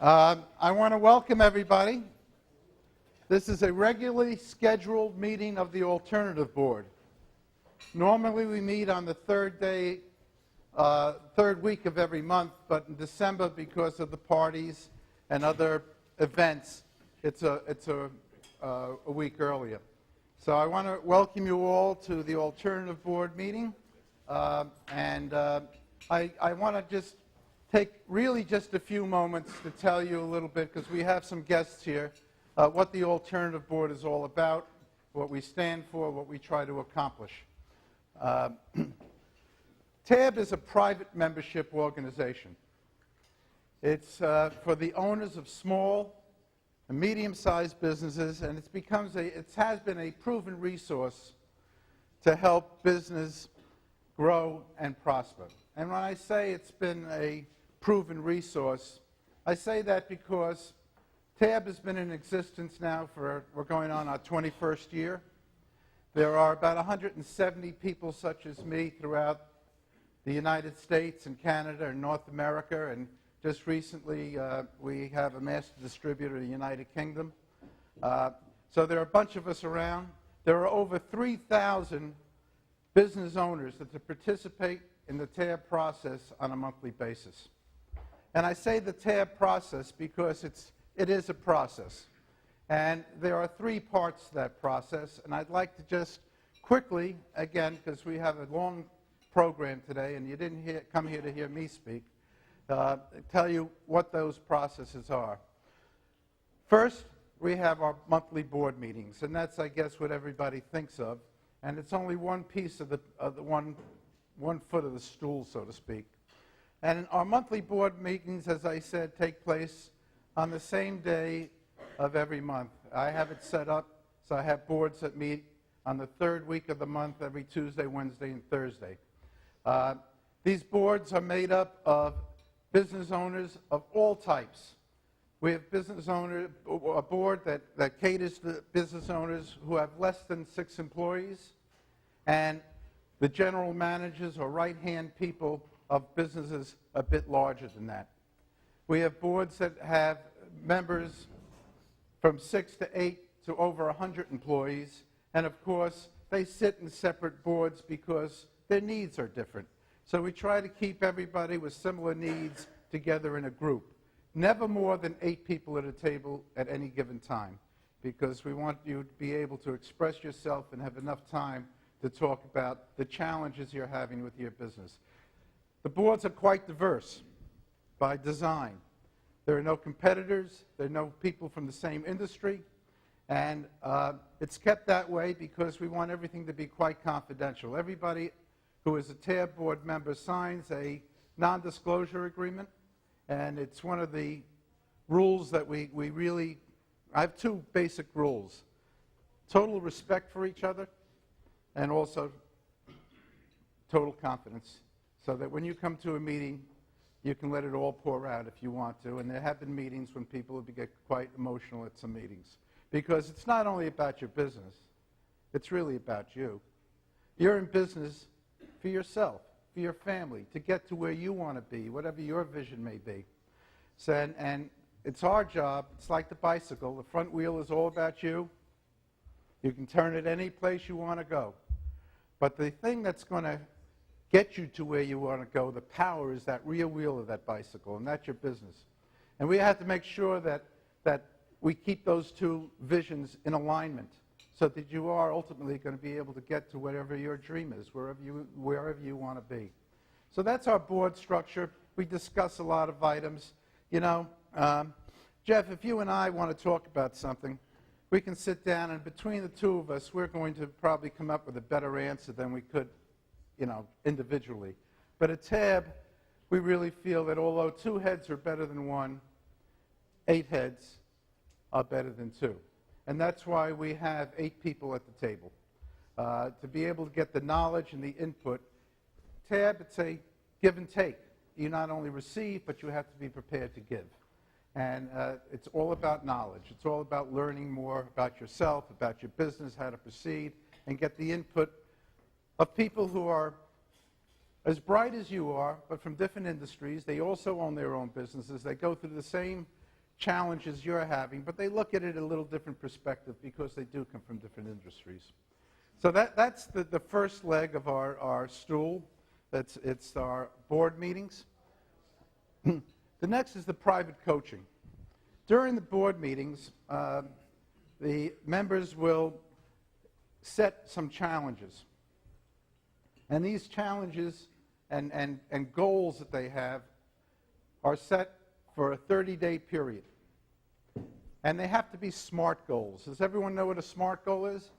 I want to welcome everybody. This is a regularly scheduled meeting of the Alternative Board. Normally we meet on the third week of every month, but in December, because of the parties and other events, it's a week earlier. So I want to welcome you all to the Alternative Board meeting, I want to just take really just a few moments to tell you a little bit, because we have some guests here, what the Alternative Board is all about, what we stand for, what we try to accomplish. TAB is a private membership organization. It's for the owners of small and medium-sized businesses, and it has been a proven resource to help business grow and prosper. And when I say it's been a proven resource, I say that because TAB has been in existence now we're going on our 21st year. There are about 170 people such as me throughout the United States and Canada and North America, and just recently we have a master distributor in the United Kingdom. So there are a bunch of us around. There are over 3,000 business owners that participate in the TAB process on a monthly basis. And I say the TAB process because it is a process. And there are three parts to that process, and I'd like to just quickly, again, because we have a long program today and you didn't come here to hear me speak, tell you what those processes are. First, we have our monthly board meetings, and that's, I guess, what everybody thinks of, and it's only one piece of the one foot of the stool, so to speak. And our monthly board meetings, as I said, take place on the same day of every month. I have it set up so I have boards that meet on the third week of the month, every Tuesday, Wednesday, and Thursday. These boards are made up of business owners of all types. We have a board that caters to business owners who have less than 6 employees, and the general managers or right-hand people of businesses a bit larger than that. We have boards that have members from 6 to 8 to over 100 employees, and of course they sit in separate boards because their needs are different. So we try to keep everybody with similar needs together in a group. Never more than 8 people at a table at any given time, because we want you to be able to express yourself and have enough time to talk about the challenges you're having with your business. The boards are quite diverse by design. There are no competitors, there are no people from the same industry, and it's kept that way because we want everything to be quite confidential. Everybody who is a TAB board member signs a non-disclosure agreement, and it's one of the rules that we really, I have 2 basic rules: total respect for each other, and also total confidence, so that when you come to a meeting, you can let it all pour out if you want to. And there have been meetings when people get quite emotional at some meetings, because it's not only about your business, it's really about you. You're in business for yourself, for your family, to get to where you want to be, whatever your vision may be. So, and it's our job. It's like the bicycle. The front wheel is all about you. You can turn it any place you want to go. But the thing that's going to get you to where you want to go, the power, is that rear wheel of that bicycle, and that's your business. And we have to make sure that we keep those 2 visions in alignment, so that you are ultimately going to be able to get to whatever your dream is, wherever you want to be. So that's our board structure. We discuss a lot of items. You know, Jeff, if you and I want to talk about something, we can sit down, and between the 2 of us, we're going to probably come up with a better answer than we could, individually. But at TAB, we really feel that although 2 heads are better than 1, 8 heads are better than 2. And that's why we have 8 people at the table. To be able to get the knowledge and the input. TAB, it's a give and take. You not only receive, but you have to be prepared to give. And it's all about knowledge. It's all about learning more about yourself, about your business, how to proceed, and get the input of people who are as bright as you are, but from different industries. They also own their own businesses. They go through the same challenges you're having, but they look at it in a little different perspective because they do come from different industries. So that's the first leg of our stool. It's our board meetings. The next is the private coaching. During the board meetings, the members will set some challenges. And these challenges and goals that they have are set for a 30-day period. And they have to be SMART goals. Does everyone know what a SMART goal is?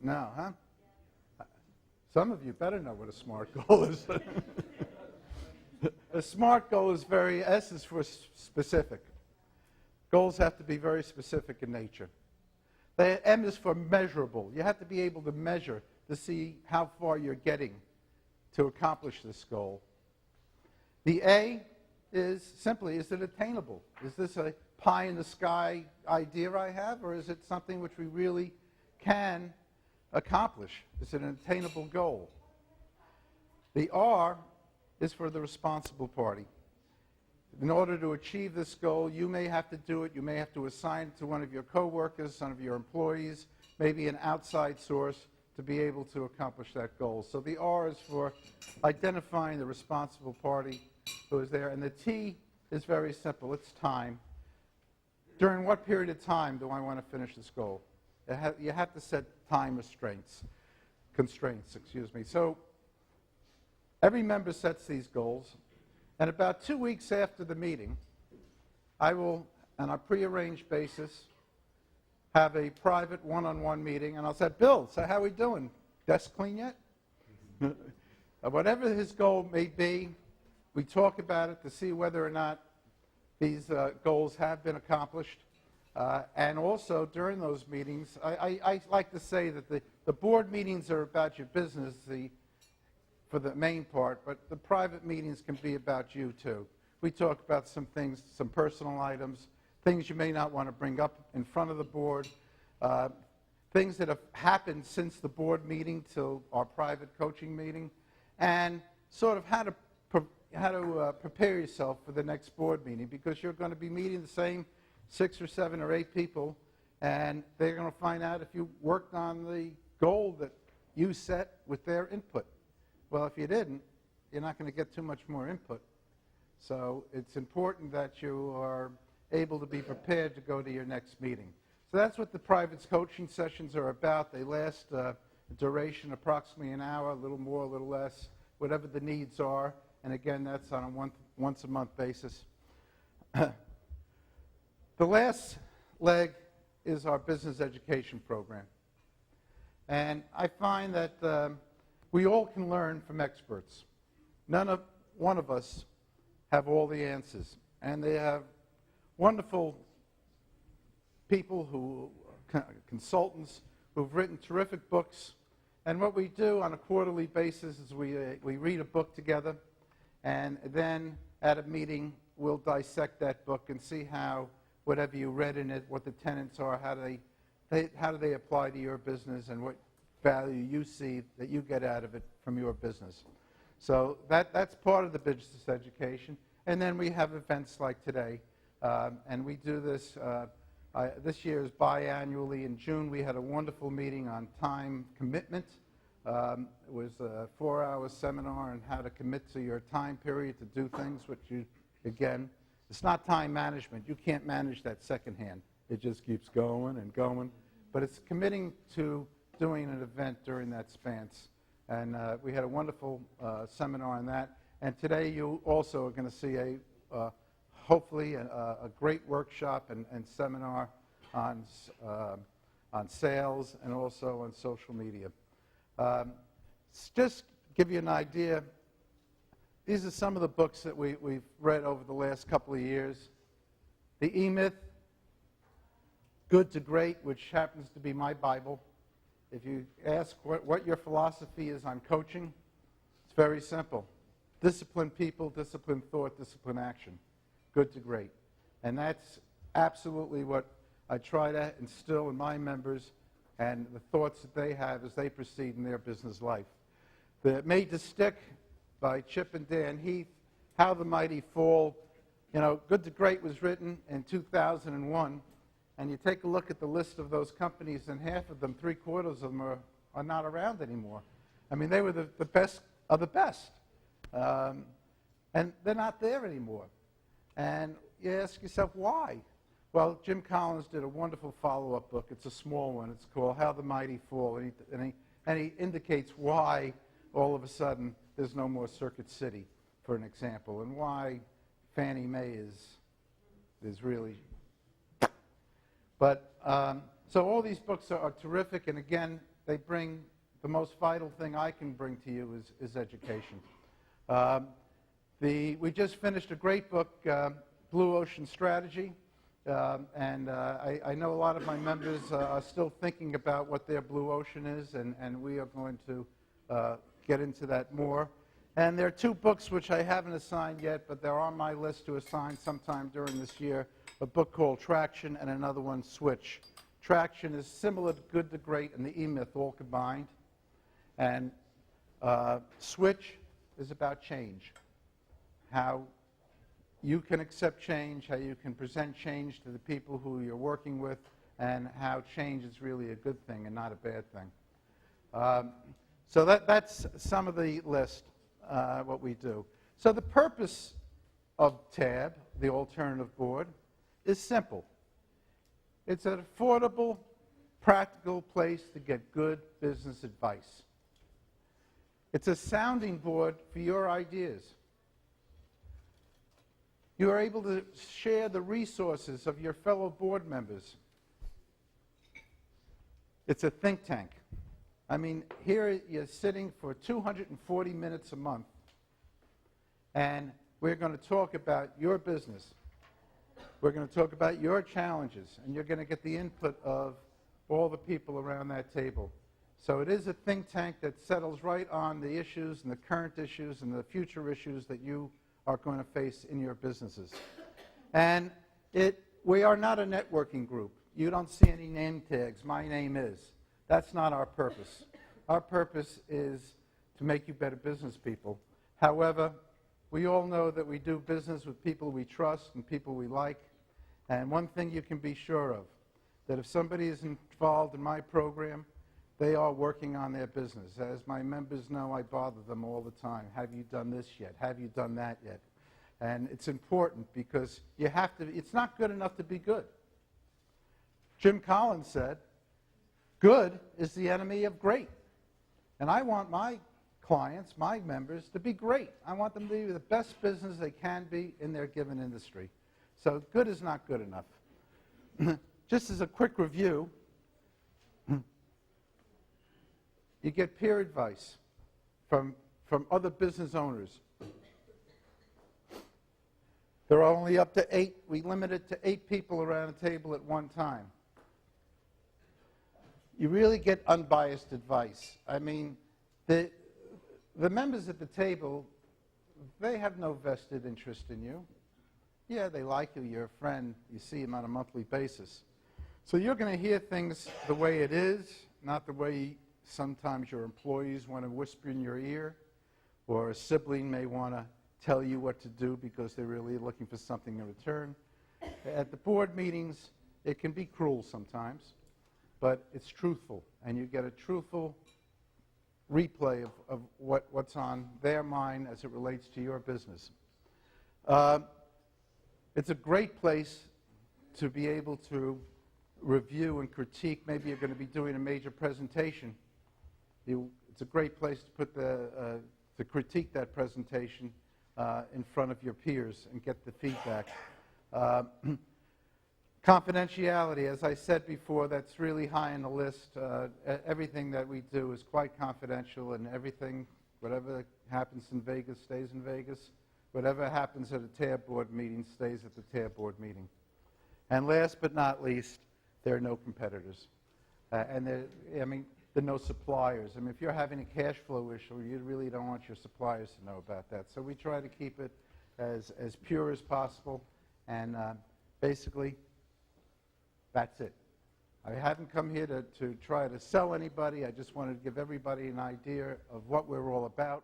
No, huh? Some of you better know what a SMART goal is. A SMART goal is S is for specific. Goals have to be very specific in nature. M is for measurable. You have to be able to measure to see how far you're getting to accomplish this goal. The A is simply, is it attainable? Is this a pie-in-the-sky idea I have, or is it something which we really can accomplish? Is it an attainable goal? The R is for the responsible party. In order to achieve this goal, you may have to do it. You may have to assign it to one of your coworkers, one of your employees, maybe an outside source to be able to accomplish that goal. So the R is for identifying the responsible party who is there. And the T is very simple. It's time. During what period of time do I want to finish this goal? You have to set time constraints. So every member sets these goals. And about 2 weeks after the meeting, I will, on a prearranged basis, have a private one-on-one meeting, and I'll say, Bill, so how are we doing? Desk clean yet? Whatever his goal may be, we talk about it to see whether or not these goals have been accomplished. And also, during those meetings, I like to say that the board meetings are about your business, for the main part, but the private meetings can be about you too. We talk about some things, some personal items, things you may not want to bring up in front of the board, things that have happened since the board meeting till our private coaching meeting, and sort of how to prepare yourself for the next board meeting, because you're going to be meeting the same 6 or 7 or 8 people, and they're going to find out if you worked on the goal that you set with their input. Well, if you didn't, you're not going to get too much more input. So it's important that you are able to be prepared to go to your next meeting. So that's what the private coaching sessions are about. They last a duration approximately an hour, a little more, a little less, whatever the needs are. And again, that's on a once-a-month basis. The last leg is our business education program. And I find that we all can learn from experts. One of us have all the answers. And they have wonderful people consultants who've written terrific books. And what we do on a quarterly basis is we read a book together, and then at a meeting we'll dissect that book and see how whatever you read in it, what the tenets are, how do they apply to your business, and what value you see that you get out of it from your business. So that's part of the business education. And then we have events like today. And we do this, this year is biannually. In June, we had a wonderful meeting on time commitment. It was a 4-hour seminar on how to commit to your time period to do things, which you, again, it's not time management. You can't manage that secondhand. It just keeps going and going. But it's committing to doing an event during that span. And we had a wonderful seminar on that. And today you also are going to see hopefully a great workshop and seminar on sales and also on social media. Just give you an idea, these are some of the books that we've read over the last couple of years. The E-Myth, Good to Great, which happens to be my Bible. If you ask what your philosophy is on coaching, it's very simple. Discipline people, discipline thought, discipline action. Good to great. And that's absolutely what I try to instill in my members and the thoughts that they have as they proceed in their business life. The Made to Stick by Chip and Dan Heath, How the Mighty Fall, You know, Good to Great was written in 2001, and you take a look at the list of those companies, and half of them, three-quarters of them, are not around anymore. I mean, they were the best of the best. And they're not there anymore. And you ask yourself, why? Well, Jim Collins did a wonderful follow-up book. It's a small one. It's called How the Mighty Fall. And he indicates why, all of a sudden, there's no more Circuit City, for an example, and why Fannie Mae is really... But, so all these books are terrific, and again, they bring the most vital thing I can bring to you is education. We just finished a great book, Blue Ocean Strategy, and I know a lot of my members are still thinking about what their blue ocean is, and we are going to get into that more. And there are two books which I haven't assigned yet, but they're on my list to assign sometime during this year, a book called Traction and another one, Switch. Traction is similar to Good to Great and the E-Myth all combined. And Switch is about change, how you can accept change, how you can present change to the people who you're working with, and how change is really a good thing and not a bad thing. So that's some of the list, what we do. So the purpose of TAB, the Alternative Board, is simple. It's an affordable, practical place to get good business advice. It's a sounding board for your ideas. You are able to share the resources of your fellow board members. It's a think tank. I mean, here you're sitting for 240 minutes a month, and we're going to talk about your business. We're going to talk about your challenges, and you're going to get the input of all the people around that table. So it is a think tank that settles right on the issues and the current issues and the future issues that you are going to face in your businesses. And we are not a networking group. You don't see any name tags. My name is. That's not our purpose. Our purpose is to make you better business people. However, we all know that we do business with people we trust and people we like. And one thing you can be sure of, that if somebody is involved in my program, they are working on their business. As my members know, I bother them all the time. Have you done this yet? Have you done that yet? And it's important because you have to, it's not good enough to be good. Jim Collins said, good is the enemy of great. And I want my clients, my members, to be great. I want them to be the best business they can be in their given industry. So good is not good enough. Just as a quick review, you get peer advice from other business owners. There are only up to 8. We limit it to 8 people around a table at one time. You really get unbiased advice. I mean, the members at the table, they have no vested interest in you. Yeah, they like you, you're a friend, you see them on a monthly basis. So you're going to hear things the way it is, not the way sometimes your employees want to whisper in your ear, or a sibling may want to tell you what to do because they're really looking for something in return. At the board meetings, it can be cruel sometimes, but it's truthful, and you get a truthful replay of what's on their mind as it relates to your business. It's a great place to be able to review and critique. Maybe you're going to be doing a major presentation. It's a great place to put to critique that presentation in front of your peers and get the feedback. Confidentiality, as I said before, that's really high on the list. Everything that we do is quite confidential, and everything, whatever happens in Vegas stays in Vegas. Whatever happens at a TAB board meeting stays at the TAB board meeting. And last but not least, there are no competitors. And there are no suppliers. I mean, if you're having a cash flow issue, you really don't want your suppliers to know about that. So we try to keep it as pure as possible. And basically, that's it. I haven't come here to try to sell anybody. I just wanted to give everybody an idea of what we're all about.